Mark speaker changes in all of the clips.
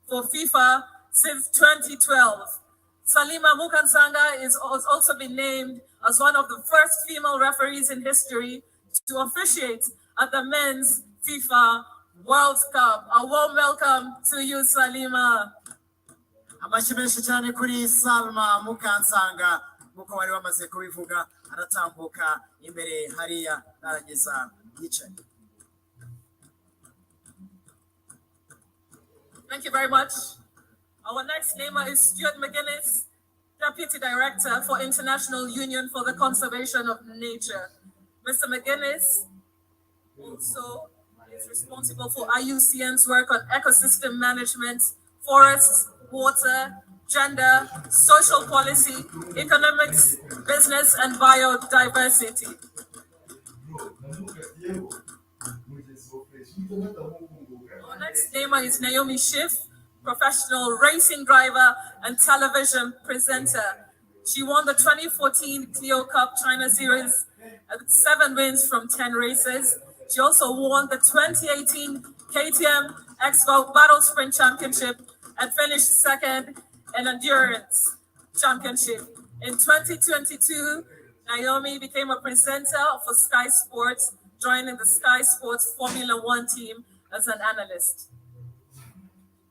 Speaker 1: for FIFA since 2012. Salima Mukansanga has also been named as one of the first female referees in history to officiate at the Men's FIFA World Cup. A warm welcome to you, Salima.
Speaker 2: Amashyi menshi cyane kuri Salima Mukansanga nkuko bari bamaze kubivuga aratambuka imbere hariya narageza yicaye.
Speaker 1: Thank you very much. Our next namer is Stuart Mcginnis, Deputy Director for International Union for the Conservation of Nature. Mr. Mcginnis also is responsible for IUCN's work on ecosystem management, forests, water, gender, social policy, economics, business, and biodiversity. Our next namer is Naomi Schiff, professional racing driver and television presenter. She won the 2014 Clio Cup China Series with 7 wins from 10 races. She also won the 2018 KTM Expo Battle Sprint Championship and finished second in Endurance Championship. In 2022, Naomi became a presenter for Sky Sports, joining the Sky Sports Formula One team as an analyst.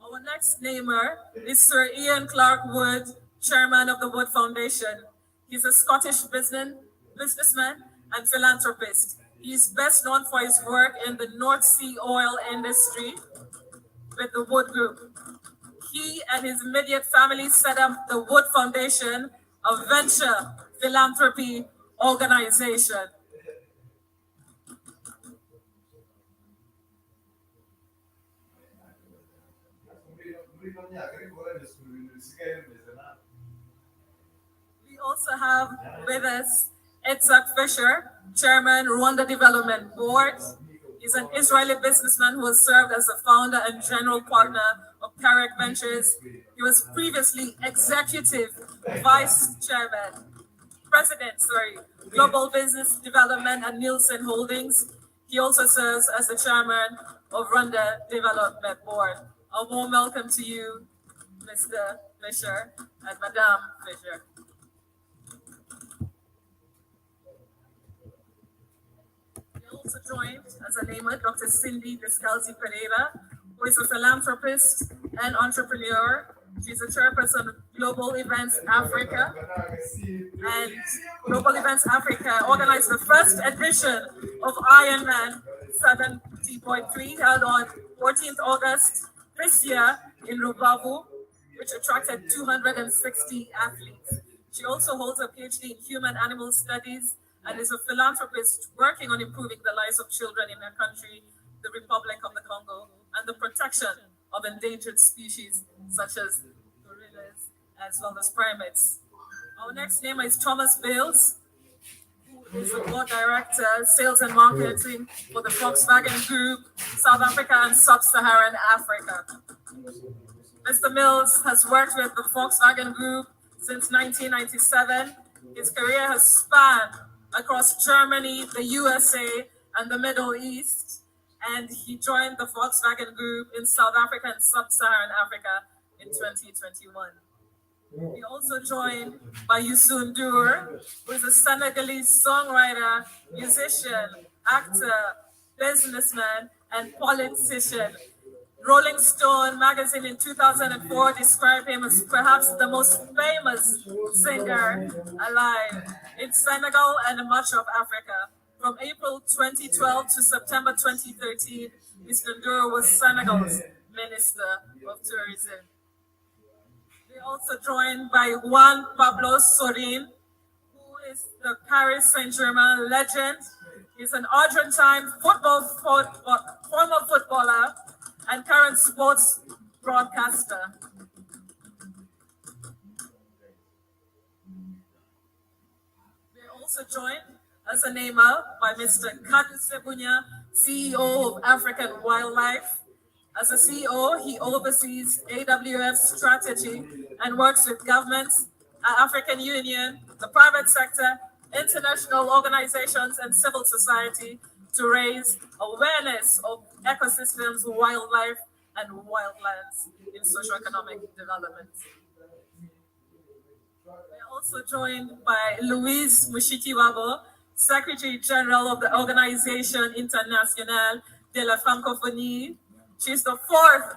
Speaker 1: Our next namer is Sir Ian Clark Wood, chairman of the Wood Foundation. He's a Scottish businessman and philanthropist. He's best known for his work in the North Sea oil industry with the Wood Group. He and his immediate family set up the Wood Foundation, a venture philanthropy organization. We also have with us Itzhak Fisher, Chairman, Rwanda Development Board. He's an Israeli businessman who has served as the founder and general partner of Carrick Ventures. He was previously Executive Vice Chairman, Global Business Development at Nielsen Holdings. He also serves as the Chairman of Rwanda Development Board. A warm welcome to you, Mr. Fisher and Madame Fisher. We also joined as a namer Dr. Cindy Descalzi Pineda, who is a philanthropist and entrepreneur. She's a chairperson of Global Events Africa. And Global Events Africa organized the first edition of Ironman 70.3 held on 14th August this year in Rubavu, which attracted 260 athletes. She also holds a PhD in human animal studies and is a philanthropist working on improving the lives of children in her country, the Republic of the Congo, and the protection of endangered species such as gorillas as well as primates. Our next name is Thomas Bales, who is the board director, sales and marketing for the Volkswagen Group, South Africa and Sub-Saharan Africa. Mr. Mills has worked with the Volkswagen Group since 1997. His career has spanned across Germany, the USA, and the Middle East, and he joined the Volkswagen Group in South Africa and Sub-Saharan Africa in 2021. He also joined by Youssou N'Dour, who is a Senegalese songwriter, musician, actor, businessman, and politician. Rolling Stone magazine in 2004 described him as perhaps the most famous singer alive in Senegal and much of Africa. From April 2012 to September 2013, Mr. N'Dour was Senegal's Minister of Tourism. We're also joined by Juan Pablo Sorin, who is the Paris Saint-Germain legend. He's an Argentine former footballer and current sports broadcaster. We're also joined as a namer by Mr. Kadu Sebunya, CEO of African Wildlife. As a CEO, he oversees AWF's strategy and works with governments, African Union, the private sector, international organizations, and civil society to raise awareness of ecosystems, wildlife, and wildlands in socio-economic development. We're also joined by Louise Mushikiwabo, Secretary General of the Organisation Internationale de la Francophonie. She's the fourth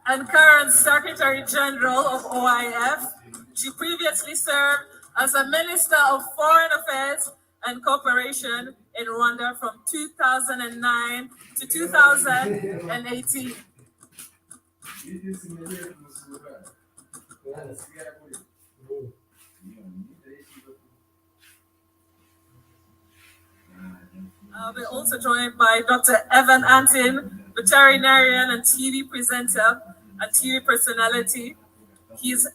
Speaker 1: and current Secretary General of OIF. She previously served as a Minister of Foreign Affairs and Cooperation in Rwanda from 2009 to 2018. We're also joined by Dr. Evan Antin, veterinarian and TV presenter and TV personality. His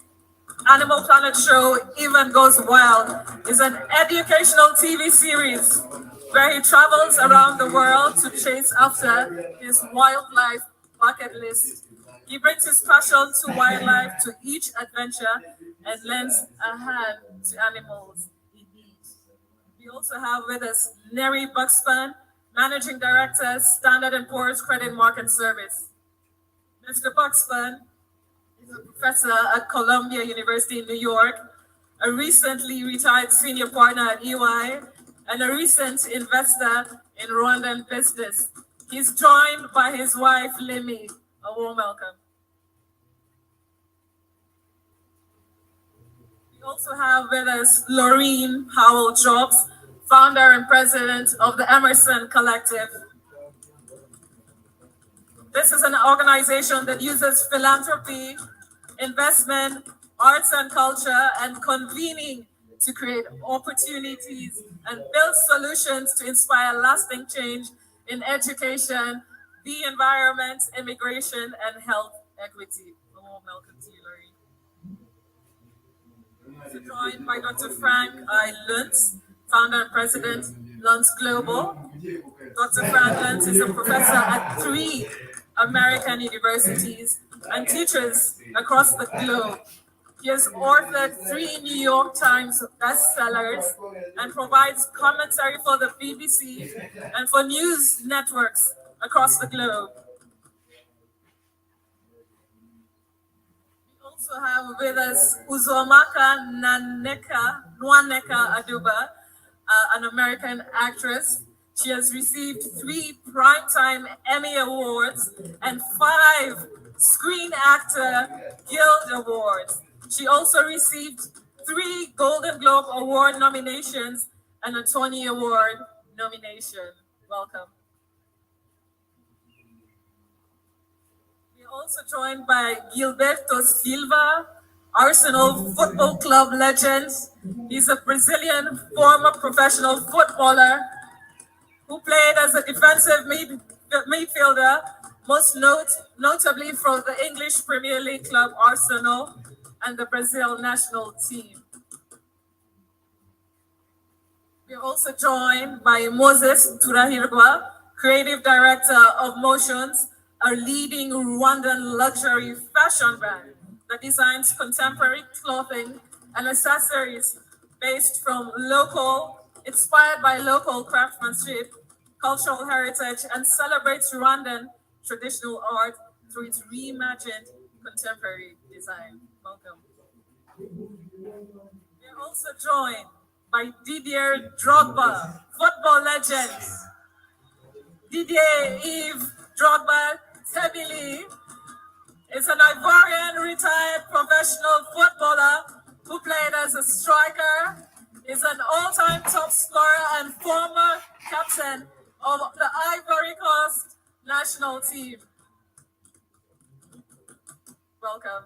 Speaker 1: Animal Planet show, Even Goes Wild, is an educational TV series where he travels around the world to chase after his wildlife bucket list. He brings his passion to wildlife to each adventure and lends a hand to animals in need. We also have with us Neri Buxpan, Managing Director, Standard & Poor's Credit Market Service. Mr. Buxpan is a professor at Columbia University in New York, a recently retired senior partner at EY, and a recent investor in Rwandan business. He's joined by his wife, Limi. A warm welcome. We also have with us Laureen Howell Jobs, founder and president of the Emerson Collective. This is an organization that uses philanthropy, investment, arts and culture, and convening to create opportunities and build solutions to inspire lasting change in education, the environment, immigration, and health equity. A warm welcome to you, Laurie. Also joined by Dr. Frank I. Luntz, founder and president, Luntz Global. Dr. Frank Luntz is a professor at 3 American universities and teaches across the globe. He has authored 3 New York Times bestsellers and provides commentary for the BBC and for news networks across the globe. We also have with us Uzomaka Nwaneka Aduba, an American actress. She has received 3 Primetime Emmy Awards and 5 Screen Actor Guild Awards. She also received 3 Golden Globe Award nominations and a Tony Award nomination. Welcome. We're also joined by Gilberto Silva, Arsenal Football Club legend. He's a Brazilian former professional footballer who played as a defensive midfielder, most notably for the English Premier League club Arsenal and the Brazil national team. We're also joined by Moses Turahirwa, creative director of Motions, a leading Rwandan luxury fashion brand that designs contemporary clothing and accessories inspired by local craftsmanship, cultural heritage, and celebrates Rwandan traditional art through its reimagined contemporary design. Welcome. We're also joined by Didier Drogba, football legend. Didier Yves Drogba Tebili is an Ivorian retired professional footballer who played as a striker, is an all-time top scorer and former captain of the Ivory Coast national team. Welcome.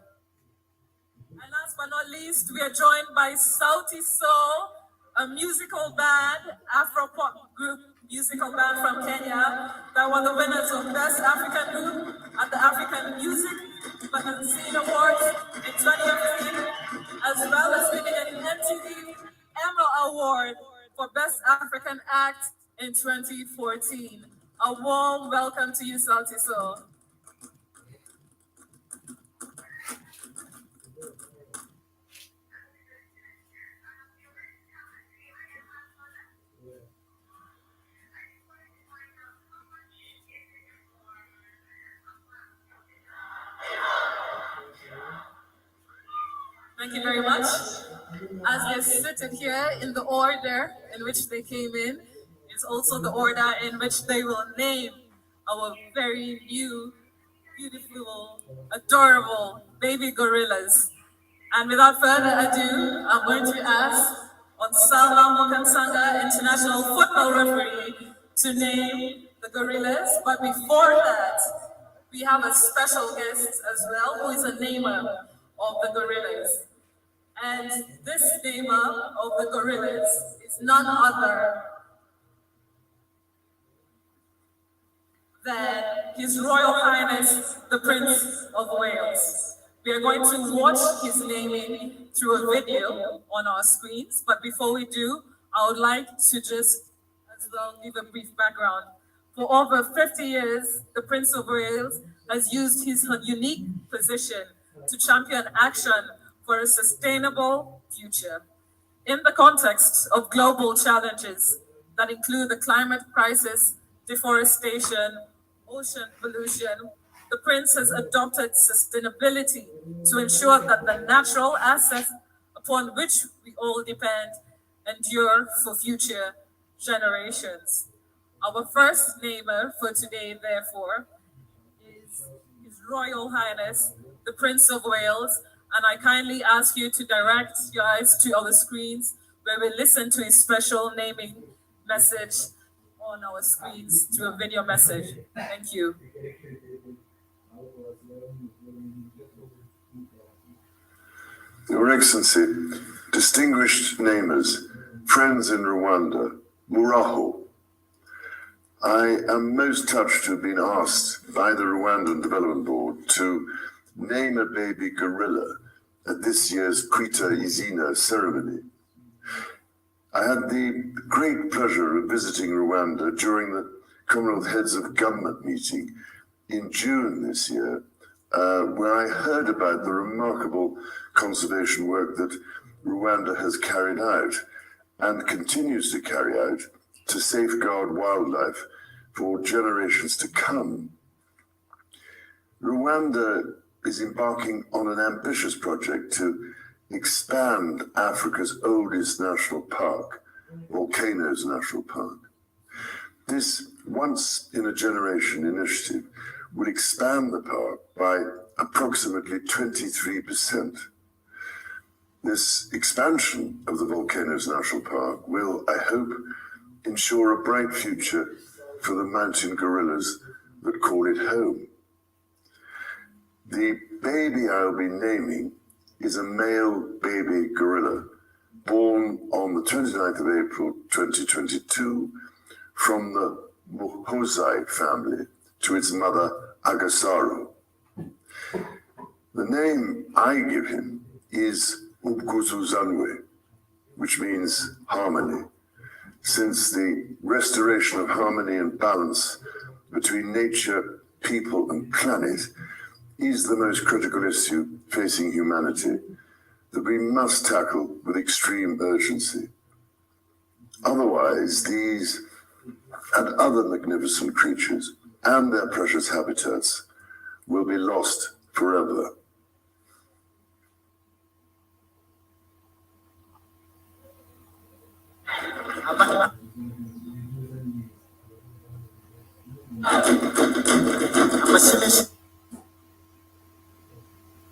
Speaker 1: And last but not least, we are joined by Sauti Soul, a musical band, Afro-pop group musical band from Kenya that won the winners of Best African Group at the African Music Magazine Awards in 2015, as well as winning an MTV Emma Award for Best African Act in 2014. A warm welcome to you, Sauti Soul. Thank you very much. As they're seated here in the order in which they came in, is also the order in which they will name our very new, beautiful, adorable baby gorillas. And without further ado, I'm going to ask Salima Mukansanga, international football referee, to name the gorillas. But before that, we have a special guest as well, who is a namer of the gorillas. And this namer of the gorillas is none other than His Royal Highness, the Prince of Wales. We are going to watch his naming through a video on our screens, but before we do, I would like to just as well give a brief background. For over 50 years, the Prince of Wales has used his unique position to champion action for a sustainable future. In the context of global challenges that include the climate crisis, deforestation, ocean pollution, the Prince has adopted sustainability to ensure that the natural assets upon which we all depend endure for future generations. Our first namer for today, therefore, is His Royal Highness, the Prince of Wales, and I kindly ask you to direct your eyes to our screens where we listen to his special naming message on our screens through a video message. Thank you.
Speaker 3: Your Excellency, distinguished namers, friends in Rwanda, Muraho, I am most touched to have been asked by the Rwandan Development Board to name a baby gorilla at this year's Kwita Izina ceremony. I had the great pleasure of visiting Rwanda during the Commonwealth Heads of Government meeting in June this year, where I heard about the remarkable conservation work that Rwanda has carried out and continues to carry out to safeguard wildlife for generations to come. Rwanda is embarking on an ambitious project to expand Africa's oldest national park, Volcanoes National Park. This once-in-a-generation initiative will expand the park by approximately 23%. This expansion of the Volcanoes National Park will, I hope, ensure a bright future for the mountain gorillas that call it home. The baby I'll be naming is a male baby gorilla born on the 29th of April 2022 from the Muhozai family to its mother Agasaro. The name I give him is Ubguzuzanwe, which means harmony, since the restoration of harmony and balance between nature, people, and planet is the most critical issue facing humanity that we must tackle with extreme urgency. Otherwise, these and other magnificent creatures and their precious habitats will be lost forever.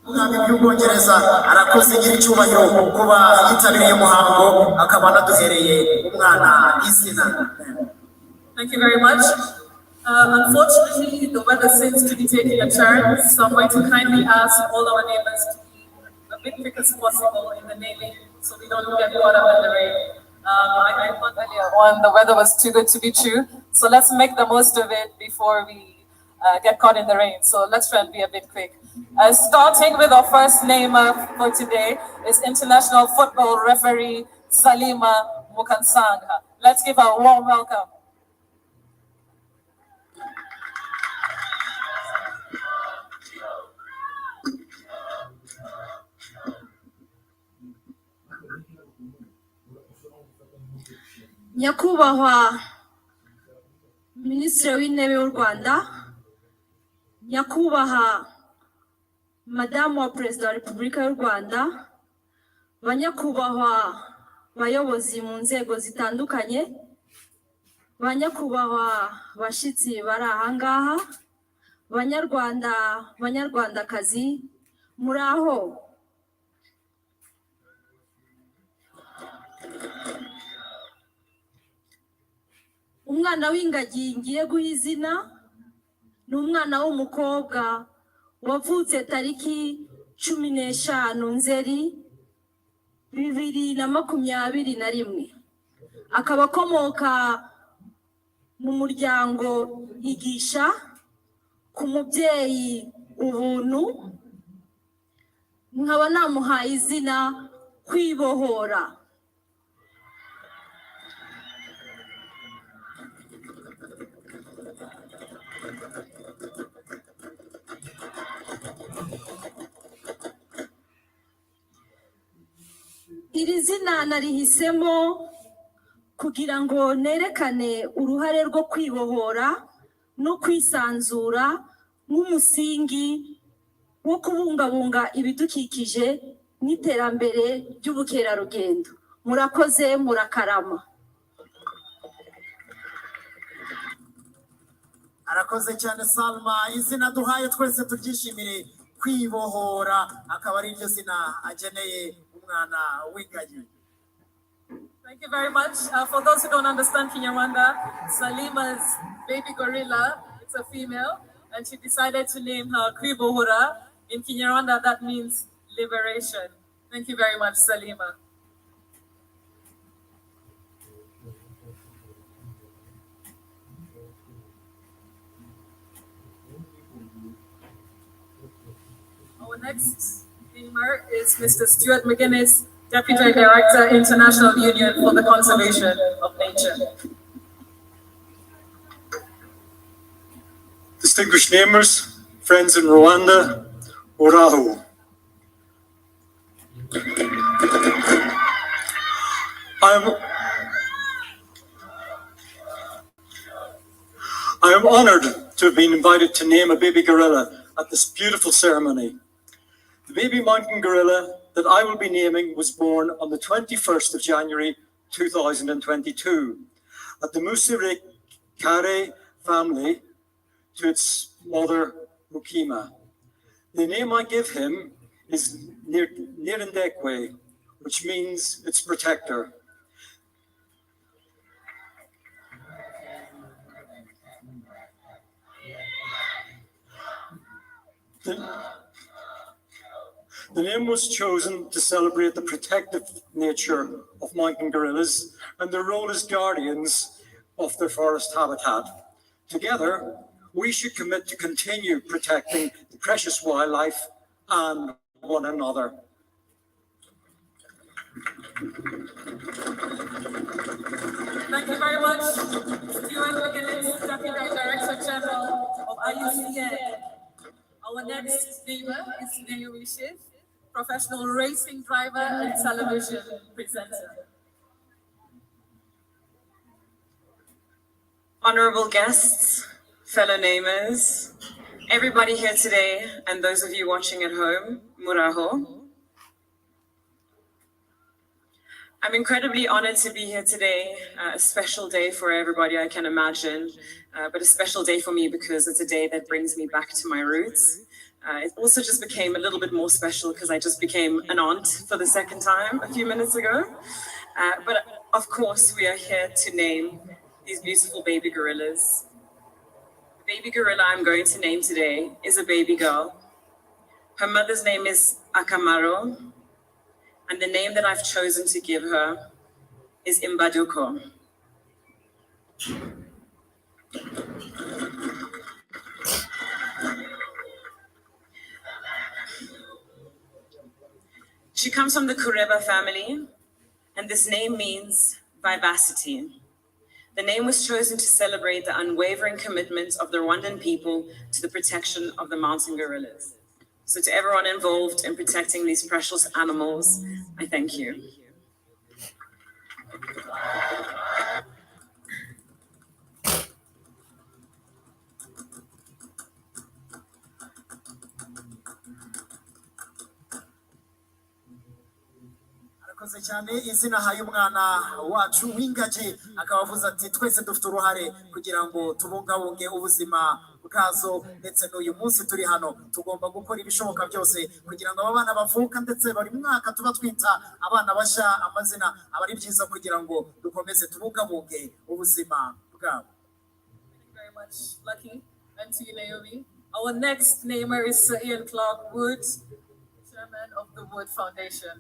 Speaker 2: Umwami w'Ubwongereza arakoze igira icyubahiro kuba yitabiriye umuhango akaba anaduhereye umwana izina.
Speaker 1: Thank you very much. Unfortunately, the weather seems to be taking a turn, so I'm going to kindly ask all our neighbors to be a bit quick as possible in the naming so we don't get caught up in the rain. I thought earlier on the weather was too good to be true, so let's make the most of it before we get caught in the rain. So let's try and be a bit quick. Starting with our first namer for today is international football referee Salima Mukansanga. Let's give her a warm welcome.
Speaker 4: Nyakubahwa Minisitiri w'Intebe w'u Rwanda, Nyakubahwa Madamu wa Perezida wa Repubulika y'u Rwanda, banyakubahwa bayobozi mu nzego zitandukanye, banyakubahwa bashitsi bari aha ngaha, banyarwanda banyarwandakazi muri aho. Umwana w'ingagi ngiye guha izina ni umwana w'umukobwa wavutse tariki 15 Nzeri 2021, akaba akomoka mu muryango Igisha ku mubyeyi Ubuntu. Nkaba namuhaye izina Kwibohora. Iri zina narihisemo kugira ngo nerekane uruhare rwo kwibohora no kwisanzura nk'umusingi wo kubungabunga ibidukikije n'iterambere ry'ubukerarugendo. Murakoze, murakarama.
Speaker 2: Arakoze cyane Salma. Izina duhaye twese turyishimire, Kwibohora, akaba ari ryo zina ageneye umwana w'ingagi.
Speaker 1: Thank you very much. For those who don't understand Kinyarwanda, Salima's baby gorilla, it's a female, and she decided to name her Kwibohora. In Kinyarwanda, that means liberation. Thank you very much, Salima. Our next namer is Mr. Stuart Mcginnis, Deputy Director, International Union for the Conservation of Nature.
Speaker 5: Distinguished namers, friends in Rwanda, Oraho. I am honored to have been invited to name a baby gorilla at this beautiful ceremony. The baby mountain gorilla that I will be naming was born on the 21st of January 2022 at the Musire Kare family to its mother Mukima. The name I give him is Nirindekwe, which means its protector. The name was chosen to celebrate the protective nature of mountain gorillas and their role as guardians of their forest habitat. Together, we should commit to continue protecting the precious wildlife and one another.
Speaker 1: Thank you very much, Stuart Mcginnis, Deputy Director General of IUCN. Our next namer is Naomi Schiff, professional racing driver and television presenter.
Speaker 6: Honorable guests, fellow namers, everybody here today, and those of you watching at home, Muraho. I'm incredibly honored to be here today, a special day for everybody I can imagine, but a special day for me because it's a day that brings me back to my roots. It also just became a little bit more special because I just became an aunt for the second time a few minutes ago. But of course, we are here to name these beautiful baby gorillas. The baby gorilla I'm going to name today is a baby girl. Her mother's name is Akamaro, and the name that I've chosen to give her is Imbaduko. She comes from the Kureba family, and this name means vivacity. The name was chosen to celebrate the unwavering commitment of the Rwandan people to the protection of the mountain gorillas. So to everyone involved in protecting these precious animals, I thank you.
Speaker 2: Murakoze cyane. Izina ahaye umwana wacu w'ingagi akaba avuze ati twese dufite uruhare kugira ngo tubungabunge ubuzima bwazo, ndetse n'uyu munsi turi hano tugomba gukora ibishoboka byose kugira ngo aba bana bavuka, ndetse buri mwaka tuba twita abana bashya amazina, aba ari byiza kugira ngo dukomeze tubungabunge ubuzima bwabo.
Speaker 1: Thank you very much, Lucky, and to you, Naomi. Our next namer is Sir Ian Clark Wood, Chairman of the Wood Foundation.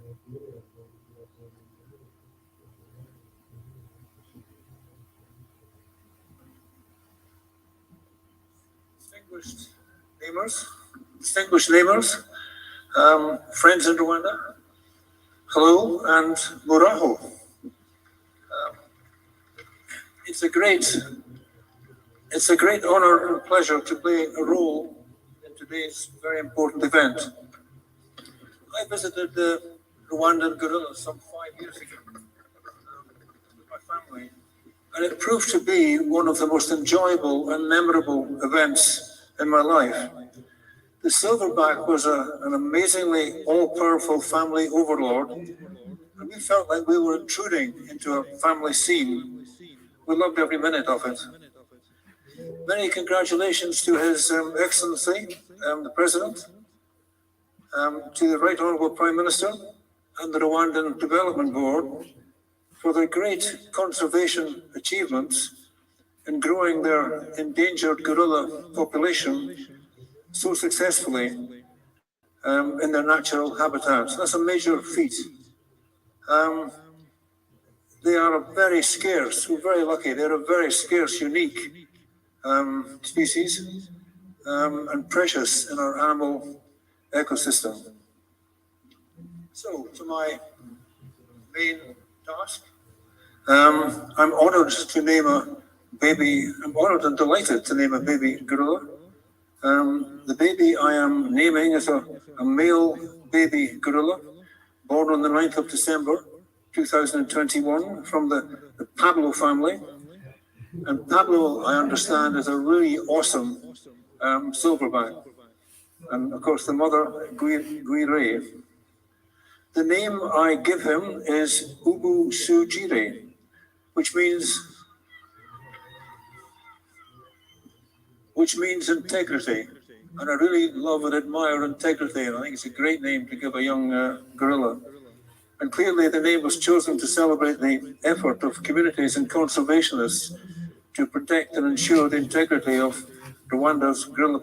Speaker 7: Distinguished neighbors, friends in Rwanda, hello and muraho. It's a great honor and pleasure to play a role in today's very important event. I visited the Rwandan gorillas some 5 years ago with my family, and it proved to be one of the most enjoyable and memorable events in my life. The silverback was an amazingly all-powerful family overlord, and we felt like we were intruding into a family scene. We loved every minute of it. Many congratulations to His Excellency, the President, to the Right Honourable Prime Minister and the Rwandan Development Board for their great conservation achievements in growing their endangered gorilla population so successfully in their natural habitats. That's a major feat. They are very scarce. We're very lucky. They're a very scarce, unique species and precious in our animal ecosystem. So, to my main task, I'm honoured to name I'm honoured and delighted to name a baby gorilla. The baby I am naming is a male baby gorilla born on the 9th of December 2021 from the Pablo family. And Pablo, I understand, is a really awesome silverback. And of course, the mother, Guire. The name I give him is Ubu Sujire, which means integrity. And I really love and admire integrity, and I think it's a great name to give a young gorilla. And clearly the name was chosen to celebrate the effort of communities and conservationists to protect and ensure the integrity of Rwanda's gorilla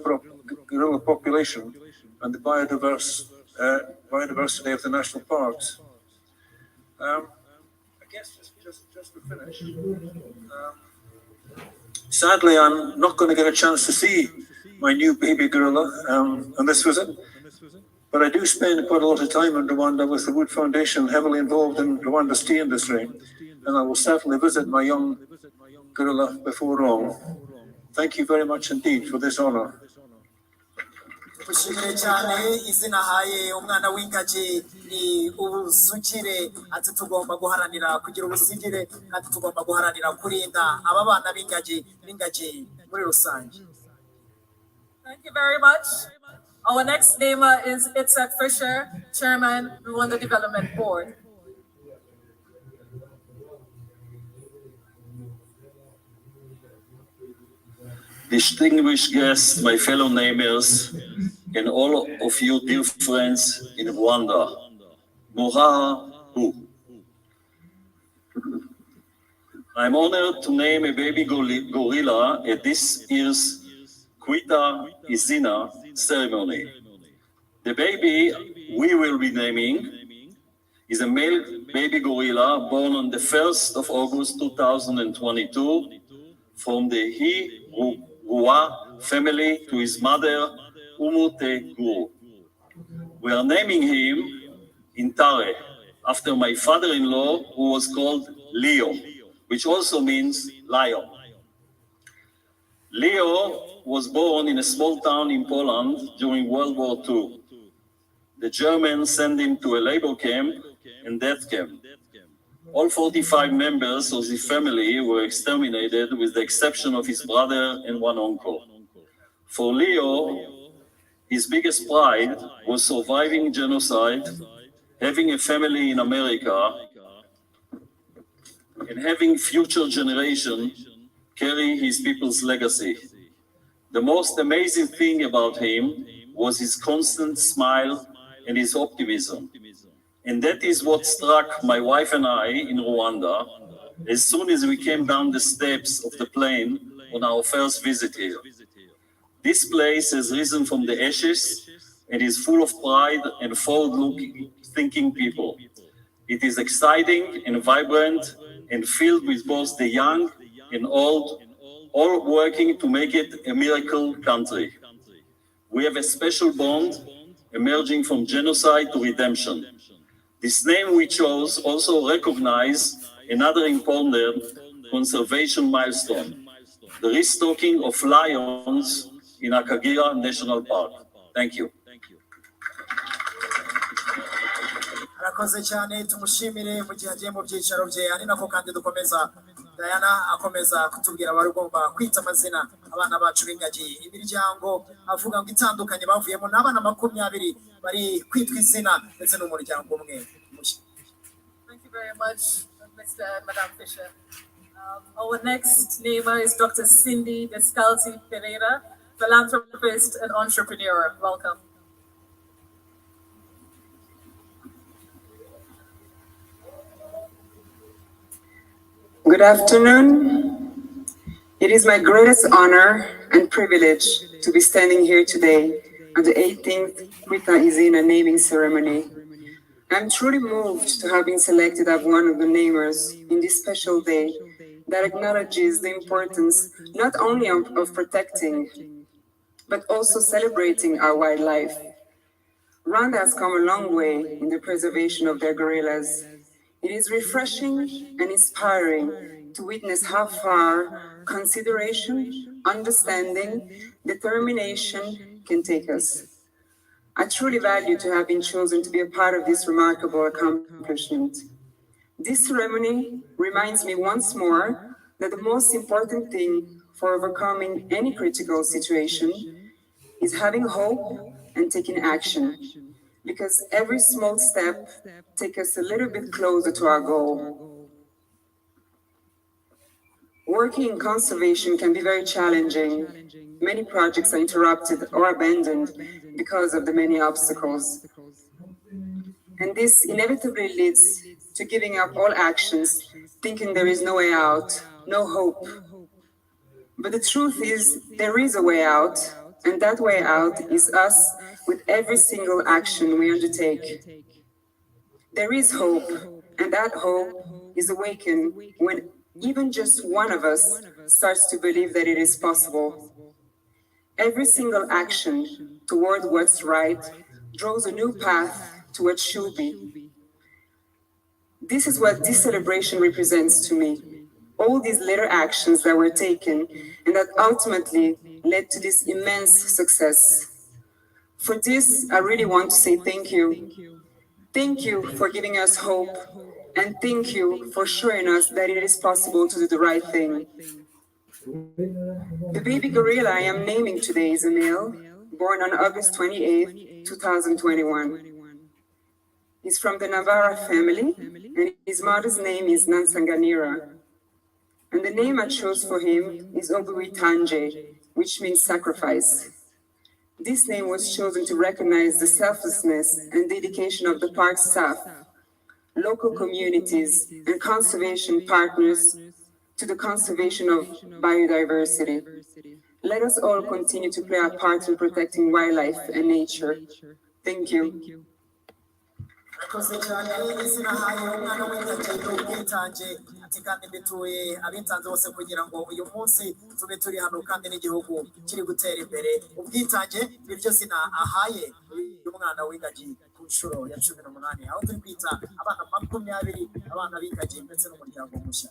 Speaker 7: population and the biodiversity of the national parks. I guess just to finish, sadly, I'm not going to get a chance to see my new baby gorilla on this visit, but I do spend quite a lot of time in Rwanda with the Wood Foundation, heavily involved in Rwanda's tea industry, and I will certainly visit my young gorilla before long. Thank you very much indeed for this honor.
Speaker 2: Mushimire cyane. Izina ahaye umwana w'ingagi ni ubusugire, ati tugomba guharanira kugira ubusigire kandi tugomba guharanira kurinda aba bana b'ingagi muri rusange.
Speaker 1: Thank you very much. Our next namer is Itzhak Fisher, Chairman, Rwanda Development Board.
Speaker 8: Distinguished guests, my fellow neighbors, and all of you dear friends in Rwanda, Muraho. I'm honored to name a baby gorilla at this year's Kwita Izina ceremony. The baby we will be naming is a male baby gorilla born on the 1st of August 2022 from the Rua family to his mother, Umute Guru. We are naming him Intare, after my father-in-law, who was called Leo, which also means lion. Leo was born in a small town in Poland during World War II. The Germans sent him to a labor camp and death camp. All 45 members of the family were exterminated with the exception of his brother and one uncle. For Leo, his biggest pride was surviving genocide having a family in America, and having future generation carry his people's legacy. The most amazing thing about him was his constant smile and his optimism. And that is what struck my wife and I in Rwanda as soon as we came down the steps of the plane on our first visit here. This place has risen from the ashes and is full of pride and forward-looking thinking people. It is exciting and vibrant and filled with both the young and old, all working to make it a miracle country. We have a special bond emerging from genocide to redemption. This name we chose also recognizes another important conservation milestone, the restocking of lions in Akagira National Park. Thank you.
Speaker 2: Murakoze cyane, tumushimire mu gihe agiye mu byicaro bye. Ari nako kandi dukomeza Diana akomeza kutubwira abagomba kwita amazina abana bacu b'ingagi. Imiryango avuga ngo itandukanye bavuyemo n'abana 20 bari kwitwa izina ndetse n'umuryango umwe.
Speaker 1: Thank you very much, Mr. and Madam Fisher. Our next namer is Dr. Cindy Descalzi Pineda, philanthropist and entrepreneur. Welcome.
Speaker 9: Good afternoon. It is my greatest honor and privilege to be standing here today at the 18th Kwita Izina naming ceremony. I'm truly moved to have been selected as one of the namers in this special day that acknowledges the importance not only of protecting, but also celebrating our wildlife. Rwanda has come a long way in the preservation of their gorillas. It is refreshing and inspiring to witness how far consideration, understanding, determination can take us. I truly value to have been chosen to be a part of this remarkable accomplishment. This ceremony reminds me once more that the most important thing for overcoming any critical situation is having hope and taking action, because every small step takes us a little bit closer to our goal. Working in conservation can be very challenging. Many projects are interrupted or abandoned because of the many obstacles. And this inevitably leads to giving up all actions, thinking there is no way out, no hope. But the truth is, there is a way out, and that way out is us with every single action we undertake. There is hope, and that hope is awakened when even just one of us starts to believe that it is possible. Every single action toward what's right draws a new path to what should be. This is what this celebration represents to me. All these little actions that were taken and that ultimately led to this immense success. For this, I really want to say thank you. Thank you for giving us hope, and thank you for showing us that it is possible to do the right thing. The baby gorilla I am naming today is a male, born on August 28, 2021. He's from the Navarra family, and his mother's name is Nansanganira. And the name I chose for him is Tanje, which means sacrifice. This name was chosen to recognize the selflessness and dedication of the park staff, local communities, and conservation partners to the conservation of biodiversity. Let us all continue to play our part in protecting wildlife and nature. Thank you.
Speaker 2: Murakoze cyane, izina haye umwana w'ingagi n'ubwitange ati kandi mbituye abitanze bose kugira ngo uyu munsi tube turi hano kandi n'igihugu kiri gutera imbere. Ubwitange niryo zina ahaye uyu mwana w'ingagi ku nshuro ya 18 aho turi kwita abana 20 abana b'ingagi ndetse n'umuryango mushya.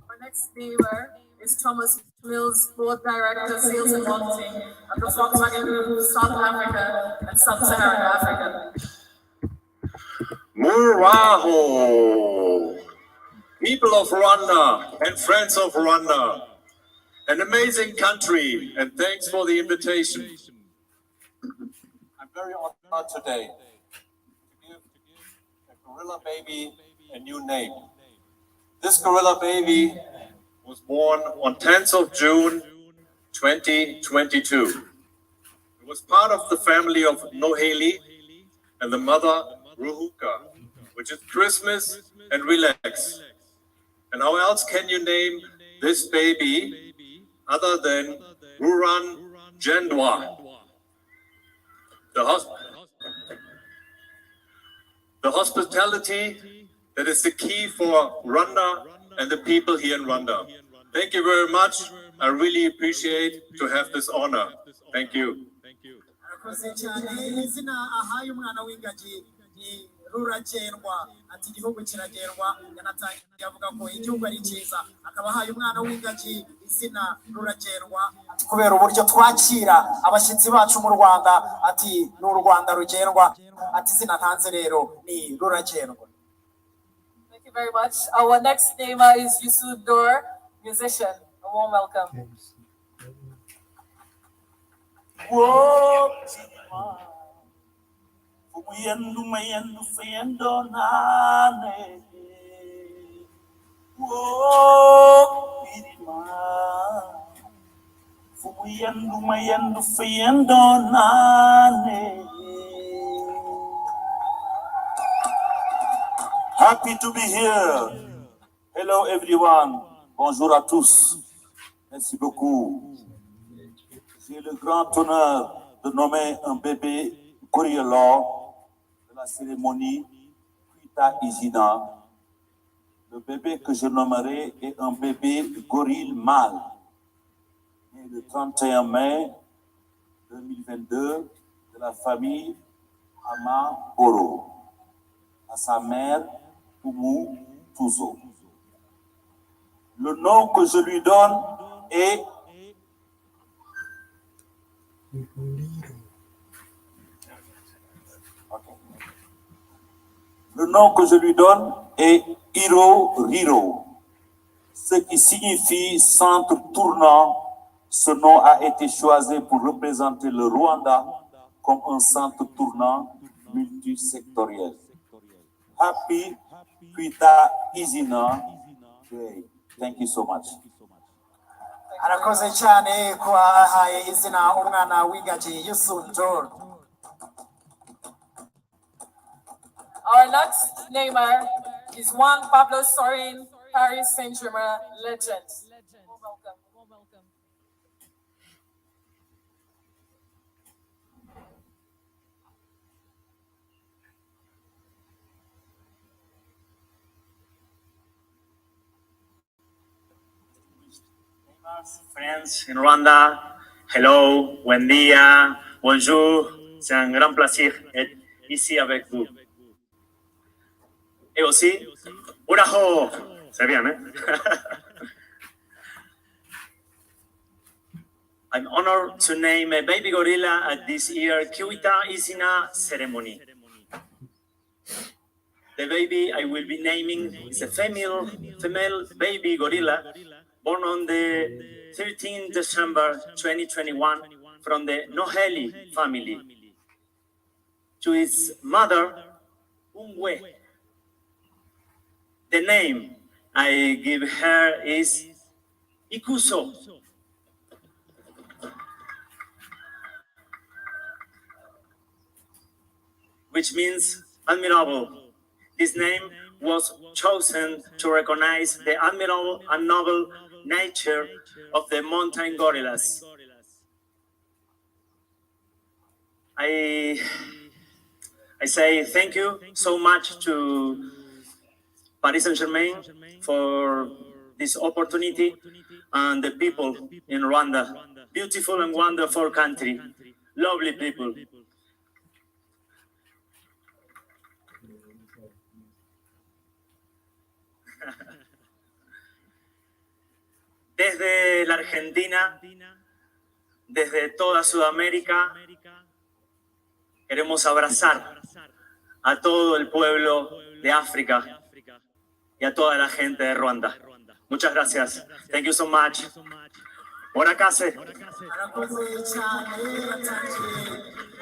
Speaker 1: Our next speaker is Thomas Mills, Board Director, Sales and Marketing at the Volkswagen Group, South Africa and Sub-Saharan Africa.
Speaker 10: Muraho! People of Rwanda and friends of Rwanda, an amazing country, and thanks for the invitation. I'm very honored today to give gorilla baby a new name. This gorilla baby was born on 10th of June 2022. It was part of the family of Noheli and the mother Ruhuka, which is Christmas and relax. And how else can you name this baby other than Ruran Jendwa? The hospitality that is the key for Rwanda and the people here in Rwanda. Thank you very much. I really appreciate to have this honor. Thank you.
Speaker 2: Murakoze cyane. Izina ahaye umwana w'ingagi ni ruragendwa, ati igihugu kiragendwa. Yanatangiye avuga ko igihugu ari cyiza, akaba ahaye umwana w'ingagi izina ruragendwa, ati kubera uburyo twakira abashyitsi bacu mu Rwanda, ati ni u Rwanda rugendwa, ati izina ntanze rero ni ruragendwa.
Speaker 1: Thank you very much. Our next namer is Yusuf Dor, musician. A warm welcome.
Speaker 11: Whoa, Mayendu Fayendo Nane. Whoa, Mayendu Fayendo Nane. Happy to be here. Hello everyone. Bonjour à tous. Merci beaucoup. J'ai le grand honneur de nommer un bébé gorille lors de la cérémonie Kuita Izina. Le bébé que je nommerai est un bébé gorille mâle, né le 31 mai 2022 de la famille Ama Oro, à sa mère Tumu Tuzo. Le nom que je lui donne est Le nom que je lui donne est Hiro Riro, ce qui signifie centre tournant. Ce nom a été choisi pour représenter le Rwanda comme un centre tournant multisectoriel. Happy Kuita Izina Day. Thank you so much.
Speaker 2: Arakoze cyane ko ahaye izina umwana w'ingagi Yusuf Dor.
Speaker 1: Our next namer is Juan Pablo Sorin, Paris Saint-Germain legend. Welcome.
Speaker 12: Friends in Rwanda, hello, buen día, bonjour, c'est un grand plaisir d'être ici avec vous. Et aussi, Uraho, c'est bien, hein? I'm honored to name a baby gorilla at this year's Kuita Izina ceremony. The baby I will be naming is a female baby gorilla born on the 13th December 2021 from the Noheli family. To its mother, Umwe. The name I give her is Ikuso, which means admirable. This name was chosen to recognize the admirable and noble nature of the mountain gorillas. I say thank you so much to Paris Saint-Germain for this opportunity and the people in Rwanda. Beautiful and wonderful country, lovely people. Desde la Argentina, desde toda Sudamérica, queremos abrazar a todo el pueblo de África y a toda la gente de Ruanda. Muchas gracias. Thank you so much. Murakoze.
Speaker 2: arakoze cyane yatangiye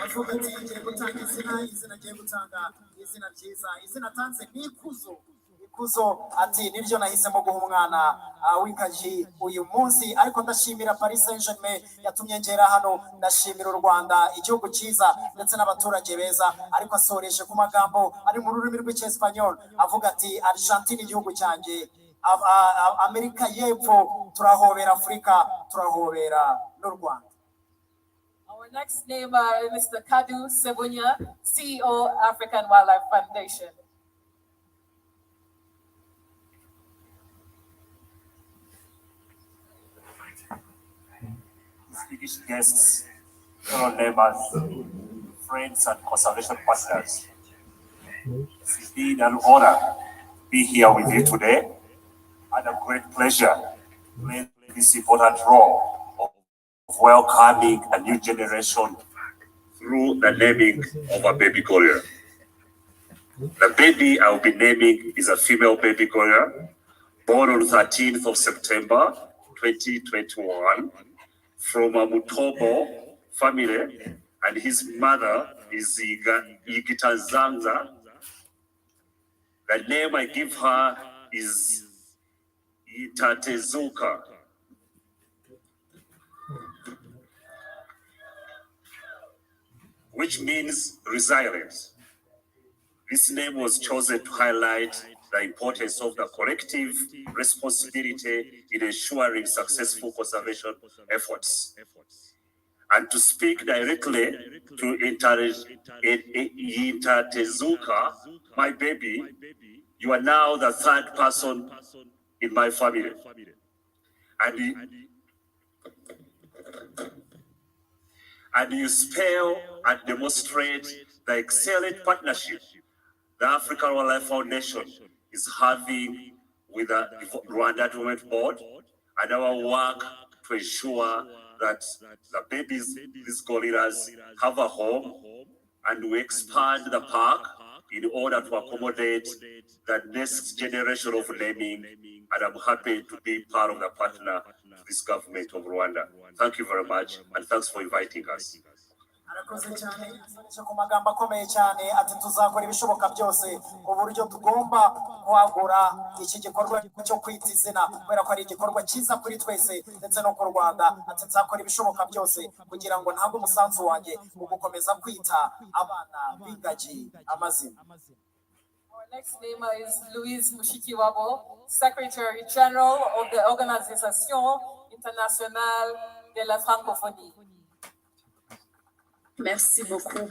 Speaker 2: avuga ati ngiye gutanga izina agiye gutanga izina ryiza izina atanze ni ikuzo ati niryo nahisemo guha umwana w'ingagi uyu munsi ariko ndashimira Paris Saint-Germain yatumye ngera hano ndashimira u Rwanda igihugu cyiza ndetse n'abaturage beza ariko asoreje ku magambo ari mu rurimi rw'icyesipanyol avuga ati Argentine igihugu cyanjye Amerika y'Epfo turahobera Afurika turahobera n'u Rwanda.
Speaker 1: Our next name is Mr. Kadu Sebunya, CEO, African Wildlife Foundation.
Speaker 11: Distinguished guests, fellow neighbors, friends, and conservation partners. It's indeed an honor to be here with you today, and a great pleasure to play this important role of welcoming a new generation through the naming of a baby gorilla. The baby I will be naming is a female baby gorilla, born on 13th of September 2021 from a Mutobo family, and his mother is Igitanzanga. The name I give her is Itatezuka. Which means resilience. This name was chosen to highlight the importance of the collective responsibility in ensuring successful conservation efforts. And to speak directly to Itatezuka, my baby, you are now the third person in my family. And you spell and demonstrate the excellent partnership the African Wildlife Foundation is having with the Rwanda Development Board and our work to ensure that the babies, these gorillas, have a home, and we expand the park in order to accommodate the next generation of naming, and I'm happy to be part of the partner to this government of Rwanda. Thank you very much, and thanks for inviting us.
Speaker 2: arakoze cyane asoreje ku magambo akomeye cyane ati tuzakora ibishoboka byose uburyo tugomba kwagura iki gikorwa cyo kwita izina kubera ko ari igikorwa cyiza kuri twese ndetse no ku Rwanda ati nzakora ibishoboka byose kugira ngo ntabwo umusanzu wanjye ugukomeza kwita abana b'ingagi amazina.
Speaker 1: Our next name is Louise Mushikiwabo, Secretary General of the Organisation Internationale de la Francophonie.
Speaker 4: Merci beaucoup.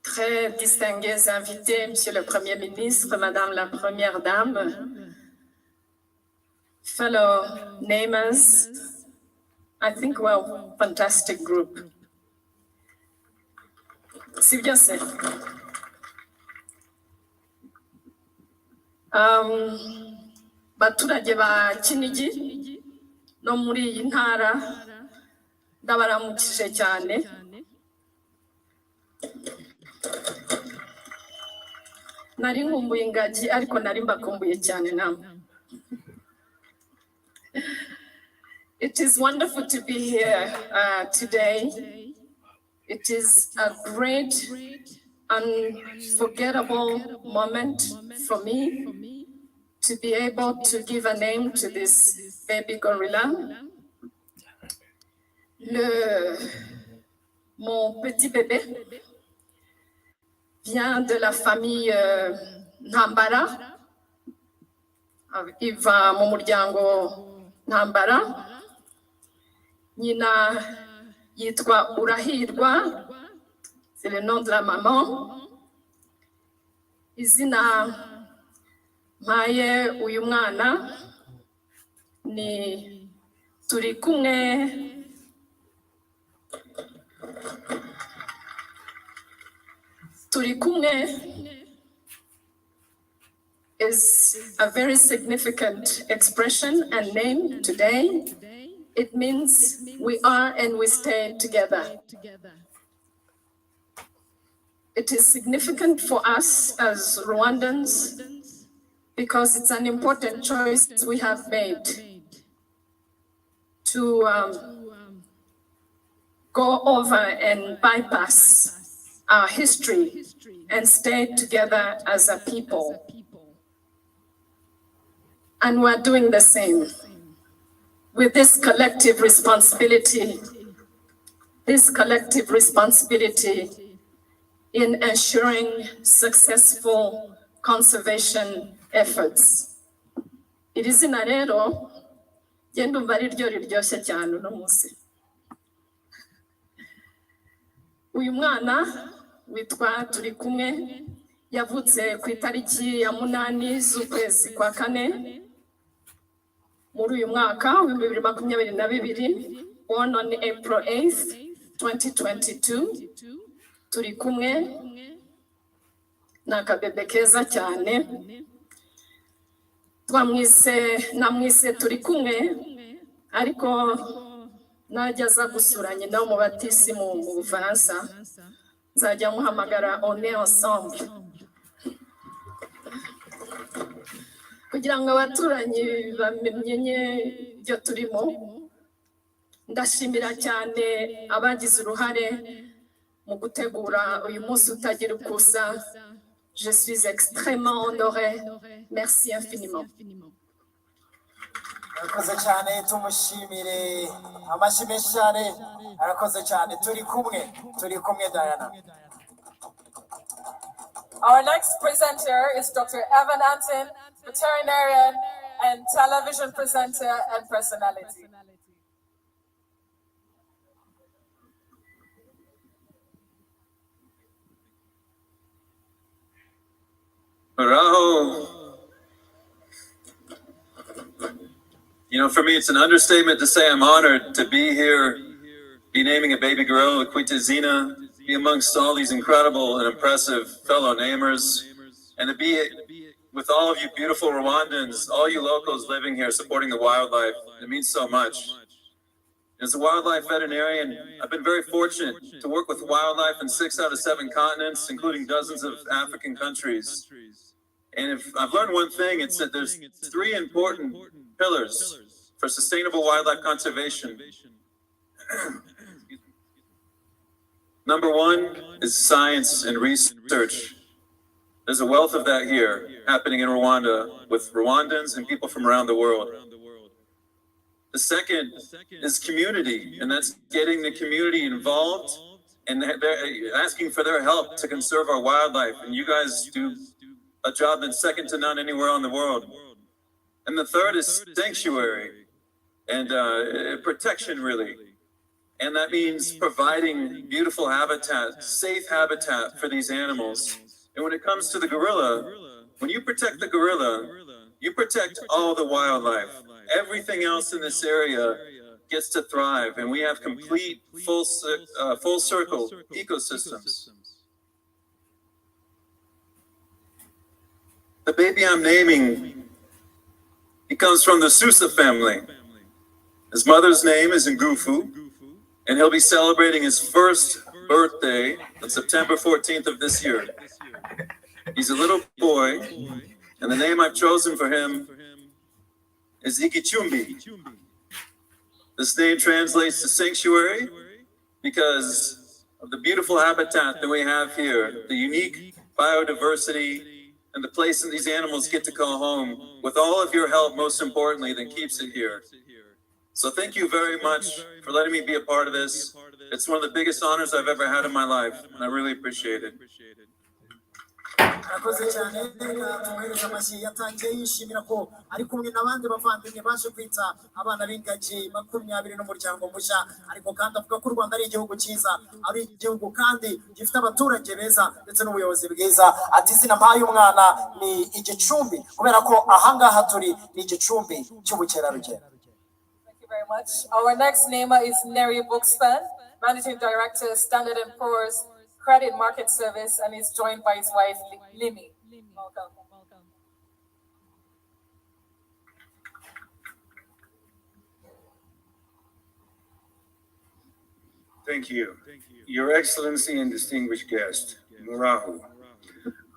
Speaker 4: Très distingués invités, Monsieur le Premier ministre, Madame la Première Dame, fellow namers, I think we're a fantastic group. Si bien c'est. Baturage ba Kinigi no muri iyi ntara ndabaramukije cyane. Nari nkumbuye ingagi ariko nari mbakumbuye cyane namwe. It is wonderful to be here today. It is a great, unforgettable moment for me to be able to give a name to this baby gorilla. Mon petit bébé vient de la famille Ntambara. Il va mu muryango Ntambara. Nyina yitwa Urahirwa, c'est le nom de la maman. Izina mpaye uyu mwana ni turi kumwe. Is a very significant expression and name today. It means we are and we stay together. It is significant for us as Rwandans because it's an important choice we have made to go over and bypass our history and stay together as a people. And we're doing the same with this collective responsibility in ensuring successful conservation efforts. Iri zina rero njye ndumva ari ryo riryoshye cyane uno munsi. Uyu mwana witwa Turikumwe yavutse ku itariki ya 8 z'ukwezi kwa 4 muri uyu mwaka wa 2022, born on April 8th, 2022. Turikumwe na kabebe keza cyane. Namwise Turikumwe, ariko najya aza gusura nyina mu batisi mu Bufaransa nzajya muhamagara on est ensemble, kugira ngo abaturanyi bamenye ibyo turimo. Ndashimira cyane abagize uruhare mu gutegura uyu munsi utagira ukusa. Je suis extrêmement honorée. Merci infiniment.
Speaker 2: Arakoze cyane, tumushimire amashyi menshi cyane. Arakoze cyane. Turi kumwe Diana.
Speaker 1: Our next presenter is Dr. Evan Anton, veterinarian and television presenter and personality.
Speaker 10: Muraho. You know, for me, it's an understatement to say I'm honored to be here, be naming a baby gorilla, Quita Izina, be amongst all these incredible and impressive fellow namers, and to be with all of you beautiful Rwandans, all you locals living here supporting the wildlife. It means so much. As a wildlife veterinarian, I've been very fortunate to work with wildlife in 6 out of 7 continents, including dozens of African countries. And if I've learned one thing, it's that there's 3 important pillars for sustainable wildlife conservation. Number 1 is science and research. There's a wealth of that here happening in Rwanda with Rwandans and people from around the world. The second is community, and that's getting the community involved and asking for their help to conserve our wildlife. And you guys do a job that's second to none anywhere in the world. And the third is sanctuary and protection, really. And that means providing beautiful habitat, safe habitat for these animals. And when it comes to the gorilla, when you protect the gorilla, you protect all the wildlife. Everything else in this area gets to thrive, and we have complete full circle ecosystems. The baby I'm naming, he comes from the Susa family. His mother's name is Ngufu, and he'll be celebrating his first birthday on September 14th of this year. He's a little boy, and the name I've chosen for him is Igichumbi. This name translates to sanctuary because of the beautiful habitat that we have here, the unique biodiversity, and the place that these animals get to call home with all of your help, most importantly, that keeps it here. So thank you very much for letting me be a part of this. It's one of the biggest honors I've ever had in my life, and I really appreciate it.
Speaker 2: Murakoze cyane, tumuhereza amashyi. Yatangiye yishimira ko ari kumwe n'abandi bavandimwe baje kwita abana b'ingagi 20 n'umuryango mushya, ariko kandi avuga ko u Rwanda ari igihugu cyiza, ari igihugu kandi gifite abaturage beza ndetse n'ubuyobozi bwiza. Ati izina mpaye umwana ni igicumbi, kubera ko ahangaha turi ni igicumbi cy'ubukerarugendo.
Speaker 1: Thank you very much. Our next namer is Neri Bookspan, Managing Director, Standard & Poor's Credit Market Service, and is joined by his wife, Limi. Welcome.
Speaker 13: Thank you. Your Excellency and distinguished guest, Muraho.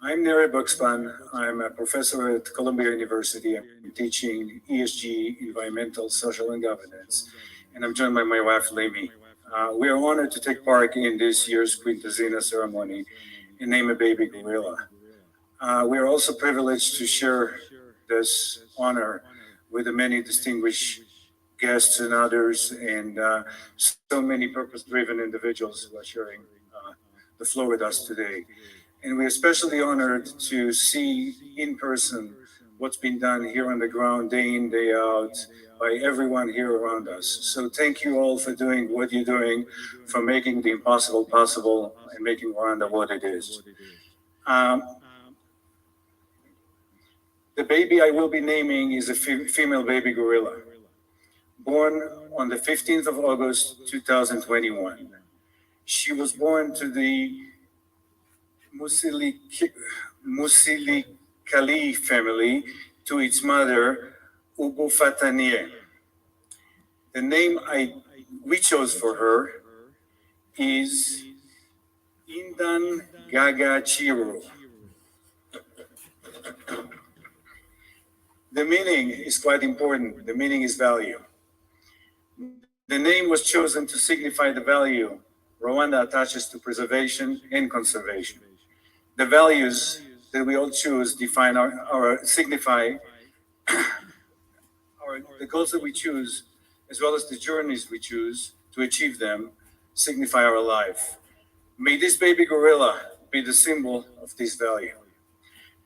Speaker 5: I'm Neri Buxpan. I'm a professor at Columbia University. I'm teaching ESG, environmental, social, and governance. And I'm joined by my wife, Lemi. We are honored to take part in this year's Quintessina ceremony and name a baby gorilla. We are also privileged to share this honor with the many distinguished guests and others, and so many purpose-driven individuals who are sharing the floor with us today. And we're especially honored to see in person what's been done here on the ground day in, day out by everyone here around us. So thank you all for doing what you're doing, for making the impossible possible and making Rwanda what it is. The baby I will be naming is a female baby gorilla, born on the 15th of August, 2021. She was born to the Musilikali family, to its mother, Ubufatanie. The name we chose for her is Indan Gaga Chiro. The meaning is quite important. The meaning is value. The name was chosen to signify the value Rwanda attaches to preservation and conservation. The values that we all choose define signify the goals that we choose, as well as the journeys we choose to achieve them, signify our life. May this baby gorilla be the symbol of this value.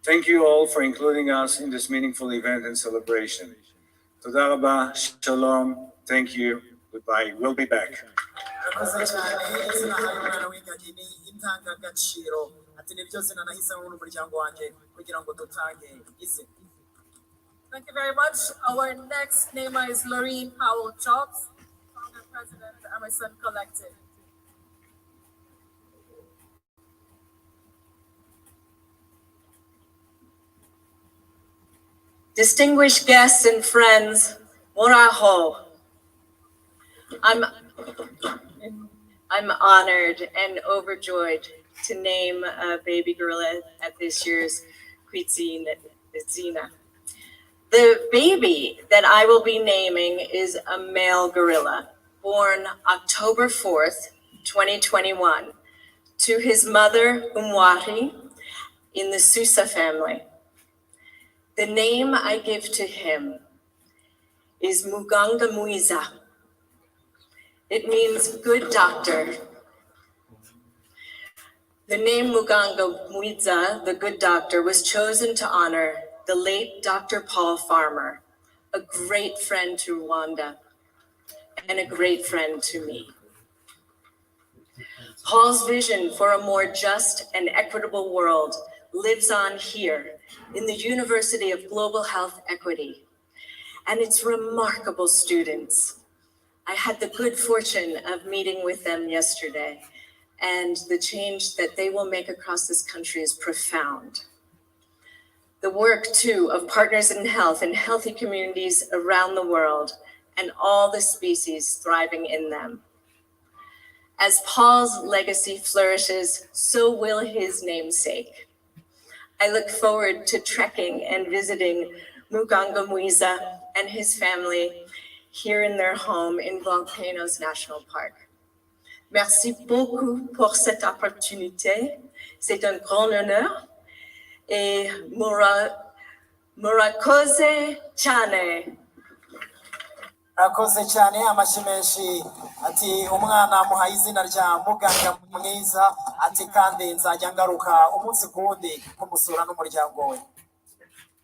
Speaker 5: Thank you all for including us in this meaningful event and celebration. Toda raba, shalom, thank you, goodbye, we'll be back.
Speaker 2: Murakoze cyane. Izina y'umwana w'ingagi ni intangagaciro. Ati niryo zina nahisemo n'umuryango wanjye kugira ngo dutange izina.
Speaker 1: Thank you very much. Our next namer is Loreen Powell Chops, founder and president of Emerson Collective.
Speaker 13: Distinguished guests and friends, Muraho. I'm honored and overjoyed to name a baby gorilla at this year's Quintessina. The baby that I will be naming is a male gorilla, born October 4th, 2021, to his mother, Umwari, in the Susa family. The name I give to him is Muganga Muiza. It means good doctor. The name Muganga Muiza, the good doctor, was chosen to honor the late Dr. Paul Farmer, a great friend to Rwanda and a great friend to me. Paul's vision for a more just and equitable world lives on here in the University of Global Health Equity and its remarkable students. I had the good fortune of meeting with them yesterday, and the change that they will make across this country is profound. The work, too, of Partners in Health and healthy communities around the world, and all the species thriving in them. As Paul's legacy flourishes, so will his namesake. I look forward to trekking and visiting Muganga Muiza and his family here in their home in Volcanoes National Park. Merci beaucoup pour cette opportunité. C'est un grand honneur. Et Murakoze Thank.
Speaker 2: Murakoze cyane. Amashyi menshi. Ati umwana muhaye izina rya muganga mwiza. Ati kandi nzajya ngaruka umunsi ku wundi kumusura n'umuryango we.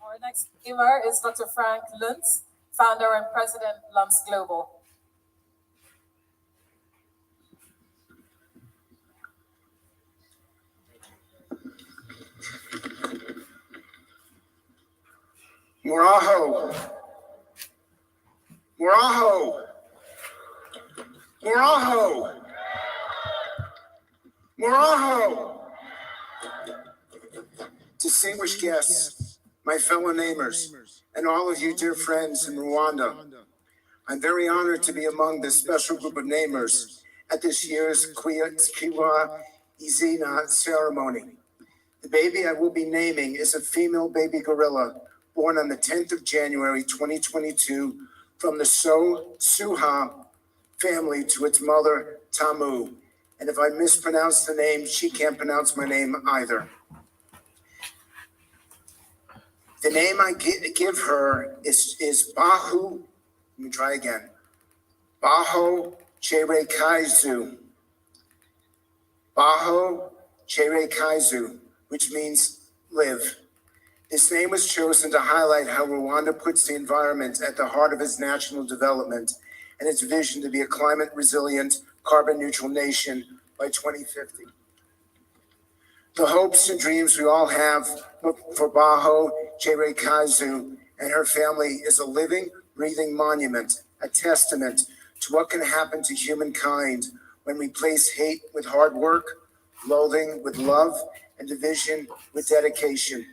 Speaker 1: Our next namer is Dr. Frank Luntz, founder and president, Lumps Global.
Speaker 3: Muraho. Muraho. Muraho. Muraho. Distinguished guests, my fellow namers, and all of you dear friends in Rwanda, I'm very honored to be among this special group of namers at this year's Kiwa Izina ceremony.
Speaker 14: The baby I will be naming is a female baby gorilla born on the 10th of January, 2022 from the Suha family to its mother, Tamu. And if I mispronounce the name, she can't pronounce my name either. The name I give her is Bahu. Let me try again. Baho Cherekaizu. Baho Cherekaizu, which means live. This name was chosen to highlight how Rwanda puts the environment at the heart of its national development and its vision to be a climate resilient, carbon neutral nation by 2050. The hopes and dreams we all have for Baho Cherekaizu and her family is a living, breathing monument, a testament to what can happen to humankind when we place hate with hard work, loathing with love, and division with dedication.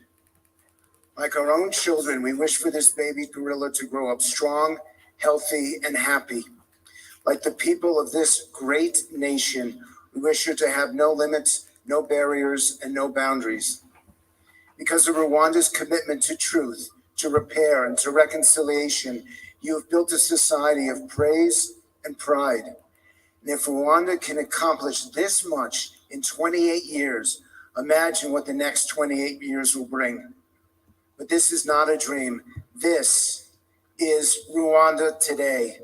Speaker 14: Like our own children, we wish for this baby gorilla to grow up strong, healthy, and happy. Like the people of this great nation, we wish her to have no limits, no barriers, and no boundaries. Because of Rwanda's commitment to truth, to repair, and to reconciliation, you have built a society of praise and pride. And if Rwanda can accomplish this much in 28 years, imagine what the next 28 years will bring. But this is not a dream. This is Rwanda today.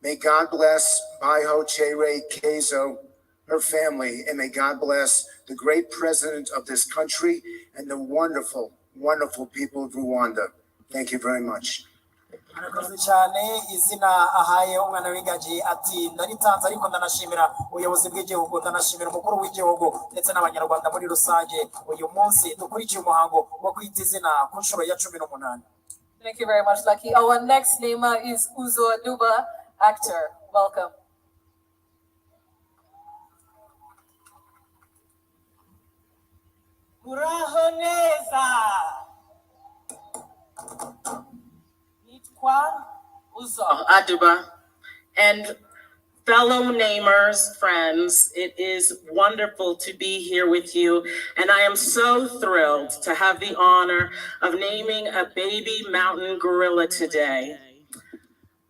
Speaker 14: May God bless Baho Chere Kezo, her family, and may God bless the great president of this country and the wonderful, wonderful people of Rwanda. Thank you very much.
Speaker 2: Murakoze cyane izina ahaye umwana w'ingagi ati ndaritanze ariko ndanashimira ubuyobozi bw'igihugu ndanashimira umukuru w'igihugu ndetse n'abanyarwanda muri rusange uyu munsi dukurikiye umuhango wo kwita izina ku nshuro ya 18.
Speaker 1: Thank you very much, Lucky. Our next namer is Uzo Aduba, actor. Welcome.
Speaker 15: Murahoneza.
Speaker 4: Uzo Aduba, and fellow namers, friends, it is wonderful to be here with you, and I am so thrilled to have the honor of naming a baby mountain gorilla today.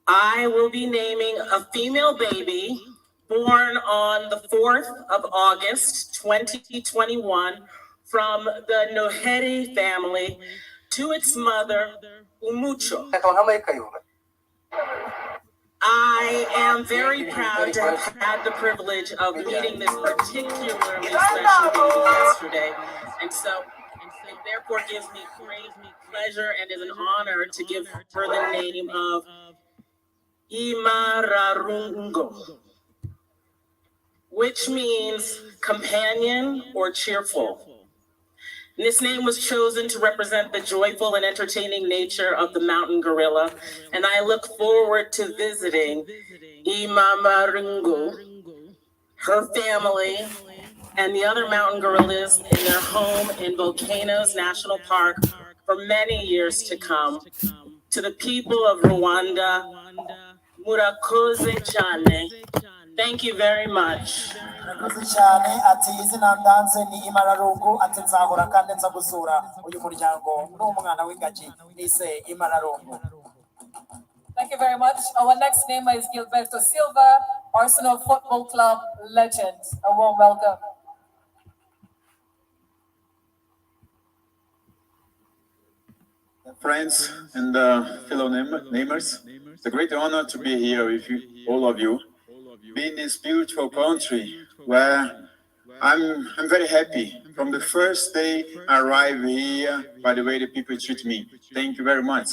Speaker 4: I will be naming a female baby born on the 4th of August, 2021, from the Noheri family to its mother, Umucho. I am very proud to have had the privilege of meeting this particularly special baby yesterday, and so it therefore gives me great pleasure and is an honor to give her the name of Imararungo, which means companion or cheerful. This name was chosen to represent the joyful and entertaining nature of the mountain gorilla, and I look forward to visiting Imamarungu, her family, and the other mountain gorillas in their home in Volcanoes National Park for many years to come. To the people of Rwanda, Murakoze Thank. Thank you very much.
Speaker 2: Murakoze cyane ati izina ndanze ni Imararungu ati nzahora kandi nza gusura uyu muryango n'umwana w'ingagi nise Imararungu.
Speaker 1: Thank you very much. Our next namer is Gilberto Silva, Arsenal Football Club legend. A warm welcome.
Speaker 16: Friends and fellow namers, it's a great honor to be here with you, all of you, being in this beautiful country where I'm very happy. From the first day I arrived here, by the way the people treat me. Thank you very much.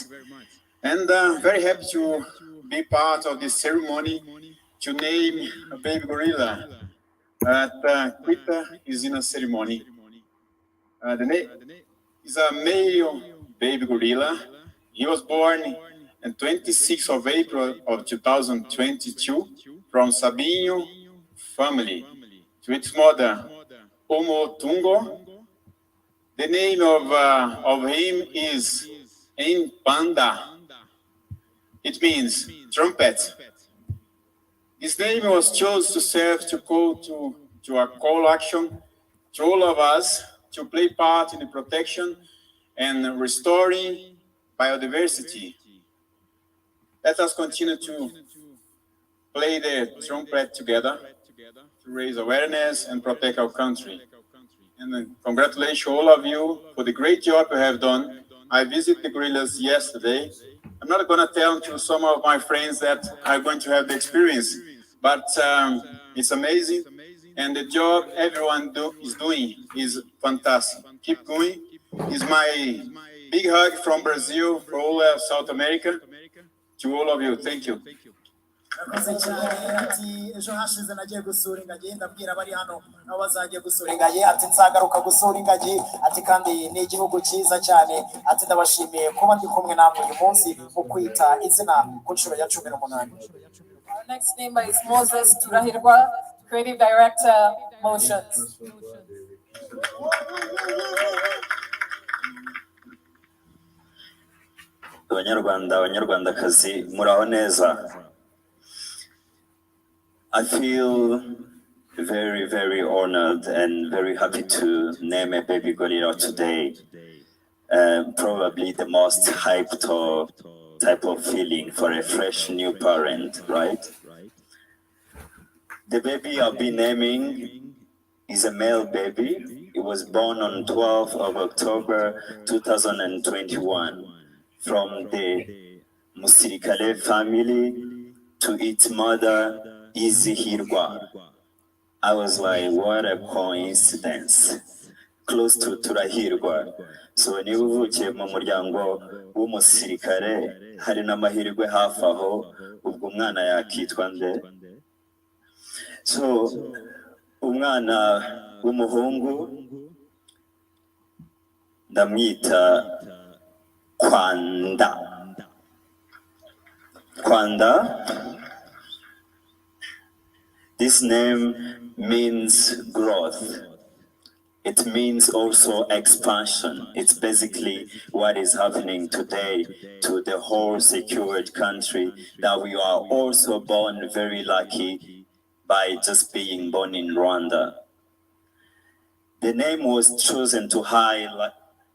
Speaker 16: And very happy to be part of this ceremony to name a baby gorilla at Quita Izina ceremony. The name is a male baby gorilla. He was born on 26th of April of 2022 from Sabinho family to its mother, Omotungo. The name of him is Impanda. It means trumpet. His name was chosen to serve to call to a call action to all of us to play part in the protection and restoring biodiversity. Let us continue to play the trumpet together to raise awareness and protect our country. And congratulations all of you for the great job you have done. I visited the gorillas yesterday. I'm not going to tell to some of my friends that are going to have the experience, but it's amazing. And the job everyone is doing is fantastic. Keep going. It's my big hug from Brazil for all of South America. To all of you, thank you.
Speaker 2: Murakoze cyane ati ejo hashize nagiye gusura ingagi ndabwira abari hano nabo bazagiye gusura ingagi ati nzagaruka gusura ingagi ati kandi ni igihugu cyiza cyane ati ndabashimiye kuba ndi kumwe namwe uyu munsi mu kwita izina ku nshuro ya 18.
Speaker 1: Our next name is Moses Turahirwa, Creative Director, Motions.
Speaker 12: Abanyarwanda, abanyarwandakazi, muraho neza. I feel very, very honored and very happy to name a baby gorilla today. Probably the most hyped or type of feeling for a fresh new parent, right? The baby I'll be naming is a male baby. It was born on 12th of October 2021 from the Musirikale family to its mother, Izihirwa. I was like, what a coincidence. Close to Turahirwa. So niba uvukiye mu muryango w'umusirikare hari n'amahirwe hafi aho ubwo umwana yakitwa nde? So umwana w'umuhungu ndamwita Kwanda. Kwanda. This name means growth. It means also expansion. It's basically what is happening today to the whole secured country, that we are also born very lucky by just being born in Rwanda. The name was chosen to highlight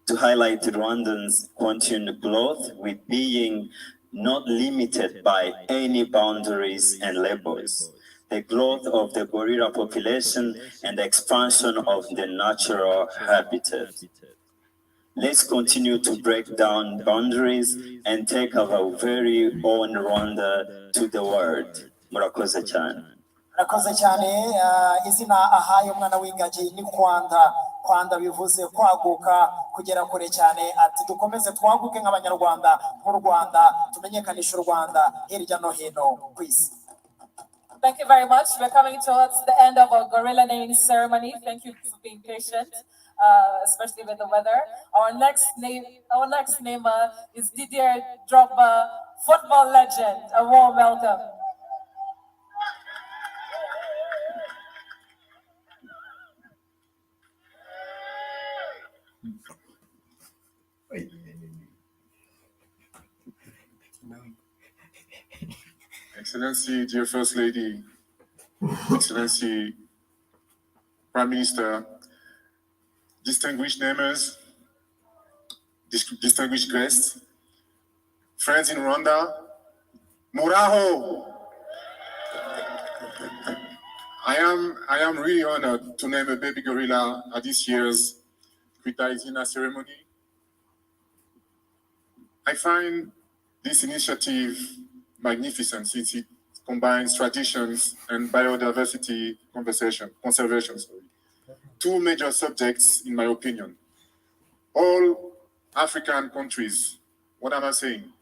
Speaker 12: Rwandans' continued growth with being not limited by any boundaries and labels. The growth of the gorilla population and the expansion of the natural habitat. Let's continue to break down boundaries and take our very own Rwanda to the world. Murakoze cyane.
Speaker 2: Murakoze cyane. Izina ahaye umwana w'ingagi ni Kwanda. Kwanda bivuze kwaguka kugera kure cyane, ati dukomeze twaguke nk'abanyarwanda mu Rwanda, tumenyekanisha u Rwanda hirya no hino ku isi.
Speaker 1: Thank you very much. We're coming towards the end of our gorilla naming ceremony. Thank you for being patient, especially with the weather. Our next namer is Didier Drogba, football legend. A warm welcome.
Speaker 17: Excellency, dear First Lady, Excellency, Prime Minister, distinguished neighbors, distinguished guests, friends in Rwanda, Muraho! I am really honored to name a baby gorilla at this year's izina ceremony. I find this initiative magnificent since it combines traditions and biodiversity conservation. Two major subjects, in my opinion. All African countries, what am I saying?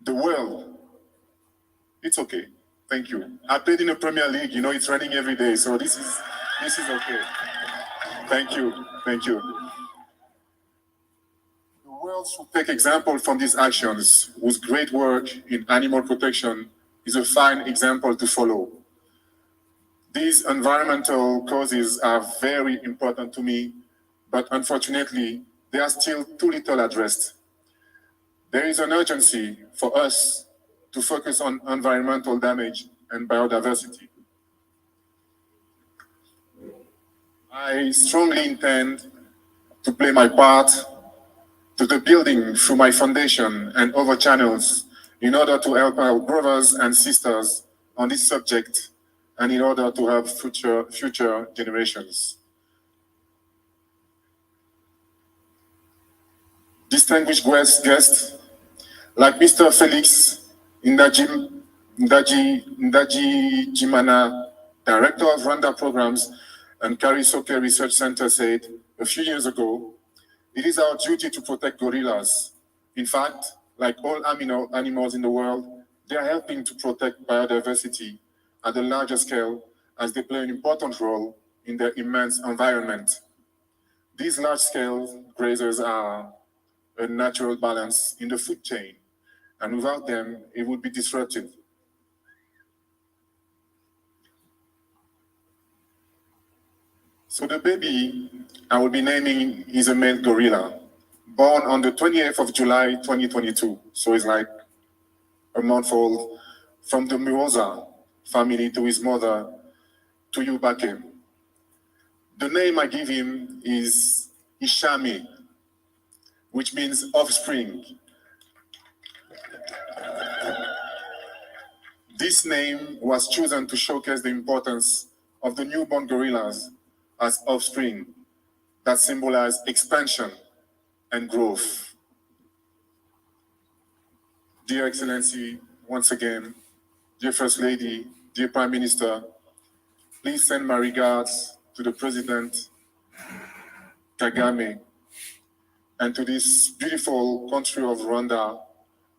Speaker 17: The world, it's okay. Thank you. I played in the Premier League, you know, it's running every day, so this is okay. Thank you. The world should take example from these actions, whose great work in animal protection is a fine example to follow. These environmental causes are very important to me, but unfortunately, they are still too little addressed. There is an urgency for us to focus on environmental damage and biodiversity. I strongly intend to play my part to the building through my foundation and other channels in order to help our brothers and sisters on this subject and in order to help future generations. Distinguished guests like Mr. Felix Ingagi Jimana, Director of Rwanda Programs and Karisoke Research Center, said a few years ago, it is our duty to protect gorillas. In fact, like all animals in the world, they are helping to protect biodiversity at a larger scale as they play an important role in their immense environment. These large-scale grazers are a natural balance in the food chain, and without them, it would be disrupted. So the baby I will be naming is a male gorilla, born on the 28th of July, 2022. So it's like a month old, from the Muoza family to his mother, to Yubake. The name I give him is Ishami, which means offspring. This name was chosen to showcase the importance of the newborn gorillas as offspring that symbolize expansion and growth. Dear Excellency, once again, dear First Lady, dear Prime Minister, please send my regards to the President Kagame and to this beautiful country of Rwanda,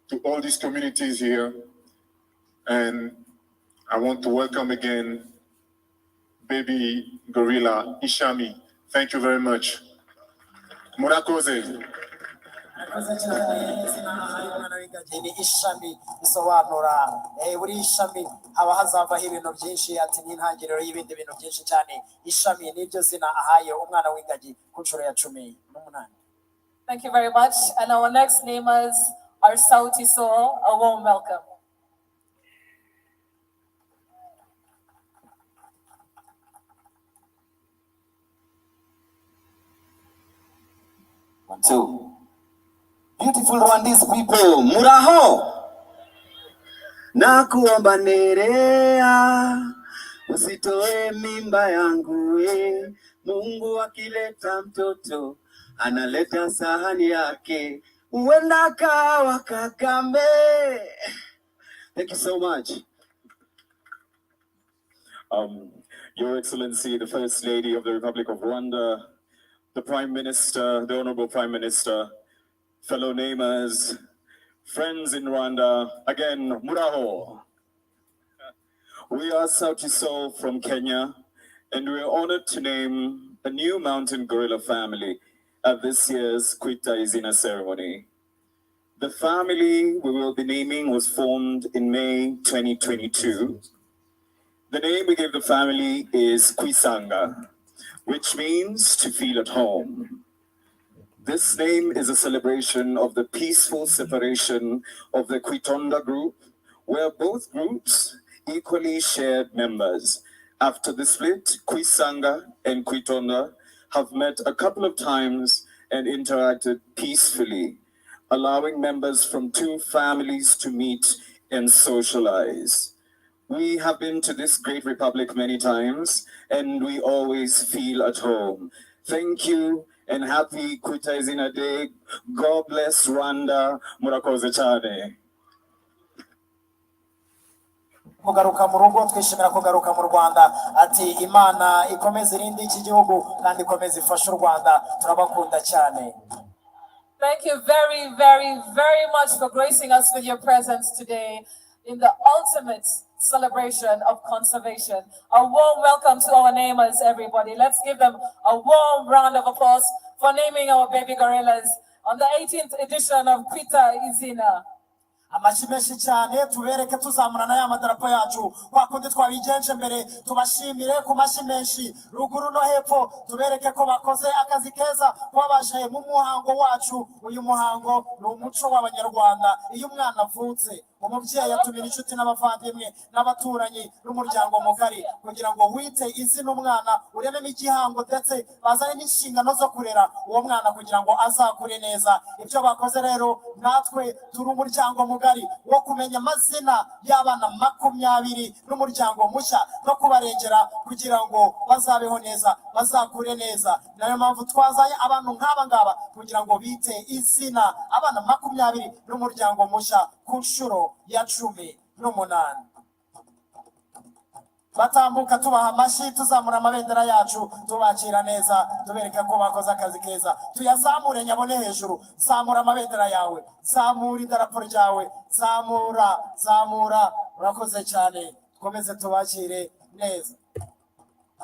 Speaker 17: to all these communities here. And I want to welcome again baby gorilla Ishami. Thank you very much. Murakoze.
Speaker 2: Ishami bisobanura buri ishami haba hazavaho ibintu byinshi, ati n'intangiriro y'ibindi bintu byinshi cyane. Ishami niryo zina ahaye umwana w'ingagi ku nshuro ya 18.
Speaker 1: Thank you very much. And our next namers are Sauti Sol. A warm welcome.
Speaker 18: So, beautiful Rwandese people, muraho. Nakuomba nerea, usitoe mimba yangu we. Mungu akileta mtoto, analeta sahani yake. Uenda kawa Kagame. Thank you so much.
Speaker 19: Your Excellency, the First Lady of the Republic of Rwanda, the Prime Minister, the Honorable Prime Minister, fellow namers, friends in Rwanda, again, muraho. We are Sauti Sol from Kenya, and we are honored to name a new mountain gorilla family at this year's Kwita Izina ceremony. The family we will be naming was formed in May 2022. The name we gave the family is Kwisanga, which means to feel at home. This name is a celebration of the peaceful separation of the Kwitonda group, where both groups equally shared members. After the split, Kwisanga and Kwitonda have met a couple of times and interacted peacefully, allowing members from two families to meet and socialize. We have been to this great republic many times, and we always feel at home. Thank you, and happy Kwita Izina Day. God bless Rwanda. Murakoze Thank.
Speaker 2: kugaruka mu rugo, twishimira kugaruka mu Rwanda, ati Imana ikomeze irinde iki gihugu kandi ikomeze ifashe u Rwanda, turabakunda cyane.
Speaker 1: Thank you very, very, very much for gracing us with your presence today in the ultimate celebration of conservation. A warm welcome to our namers, everybody. Let's give them a warm round of applause for naming our baby gorillas on the 18th edition of Kwita Izina.
Speaker 2: Amashi menshi cyane, tubereke tuzamurana ya madarapo yacu kwa kundi twabigenje mbere, tubashimire ku mashi menshi ruguru no hepfo, tubereke ko bakoze akazi keza kwabaje mu muhango wacu. Uyu muhango ni umuco w'Abanyarwanda. Iyo umwana avutse umubyeyi atumira inshuti n'abavandimwe n'abaturanyi n'umuryango mugari kugira ngo wite izina umwana urememo igihango ndetse bazane n'inshingano zo kurera uwo mwana kugira ngo azakure neza. Ibyo bakoze rero natwe turi umuryango mugari wo kumenya amazina y'abana 20 n'umuryango mushya no kubarengera kugira ngo bazabeho neza bazakure neza. Nayo mpamvu twazanye abantu nk'aba ngaba kugira ngo bite izina abana 20 n'umuryango mushya ku nshuro ya 18. Batambuka tubaha amashyi tuzamura amabendera yacu tubakira neza tubereka ko bakoze akazi keza. Tuyazamure nyabone hejuru, zamura amabendera yawe, zamura idarapo ryawe, zamura. Urakoze cyane, twomeze tubakire neza.